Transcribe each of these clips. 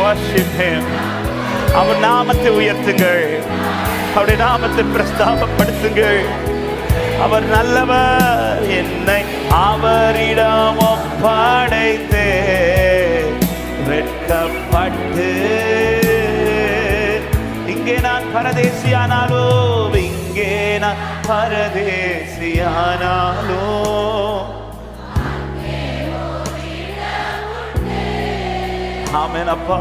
worship him. அவர் நாமத்தை உயர்த்துங்கள், அவருடைய நாமத்தை பிரஸ்தாபப்படுத்துங்கள். அவர் நல்லவர், என்னை அவரிடம் ஒப்படைத்தே வெட்கப்பட்டு. இங்கே நான் பரதேசியானாலோ, இங்கே நான் பரதேசியானாலோ, ஆமென் அப்பா,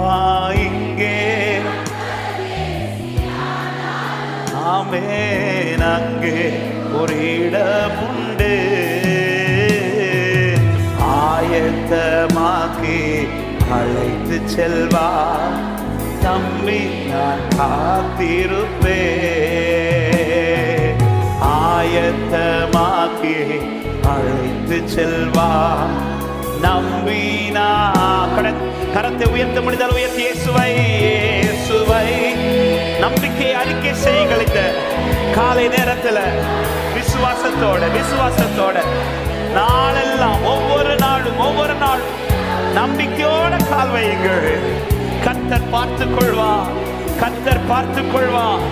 இங்கே ஆமென், அங்கே ஒரு இடம் உண்டு. ஆயத்தமாக்கி அழைத்து செல்வா தம்பி, நான் காத்திருப்பேன். ஆயத்தமாக்கி அழைத்து செல்வா நம்பினா. கரத்தை உயர்த்த முடிந்தால் உயர்த்தி இயேசுவை, இயேசுவை நம்பிக்கை அறிக்கை செய்யுங்கள். இந்த காலை நேரத்தில் விசுவாசத்தோட நாளெல்லாம் ஒவ்வொரு நாளும் நம்பிக்கையோட கால் வையுங்கள். கர்த்தர் பார்த்துக் கொள்வார், கர்த்தர் பார்த்துக் கொள்வார்,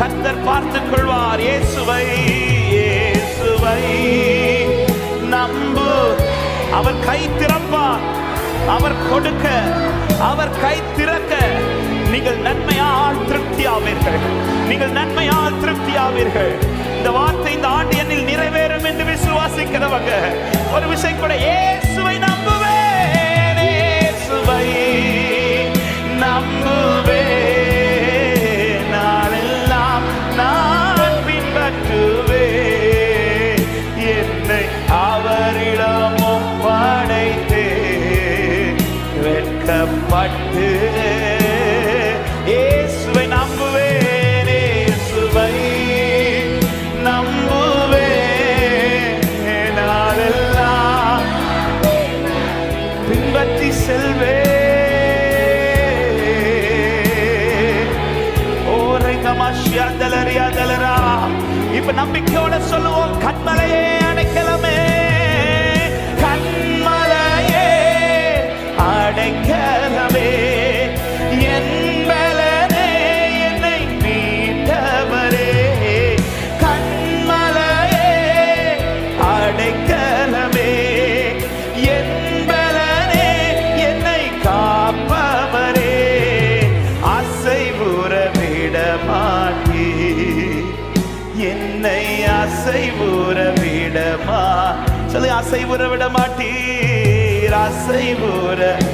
கர்த்தர் பார்த்துக் கொள்வார். இயேசுவை, இயேசுவை நம்பு. அவர் கை திறப்பார், அவர் கொடுக்க, அவர் கை திறக்க. நீங்கள் நன்மையால் திருப்தியாவீர்கள், நீங்கள் நன்மையால் திருப்தியாவீர்கள். இந்த வார்த்தை இந்த ஆண்டு என்னில் நிறைவேறும் என்று விசுவாசிக்கிறவங்க ஒரு விஷயம் கூட, இயேசுவை நம்புவேன், இயேசுவை நம்புவேன், நாளெல்லாம் நான் பின்பற்றுவேன். என்னை அவரிடம் ஒப்படைத்தே வெட்கப்பட்டு. இயேசுவை நம்புவேன், இயேசுவை நம்புவேன், நாளெல்லாம் பின்பற்றி செல்வேன். ஓரை தமாஷியா தலரியா தலரா. இப்ப நம்பிக்கையோட சொல்லுவோம், கண்மலையே அடைக்கலமே, கண்மலையே அடைக்கலமே, என் பலனே, என்னை மீட்டவரே. கண்மலையே அடைக்கலமே, என் பலனே, என்னை காப்பவரே. அசைவுற விட மாட்டீ, என்னை அசைவுற விடமா. சொல்லு, அசைவுற விட மாட்டீர், அசைவுற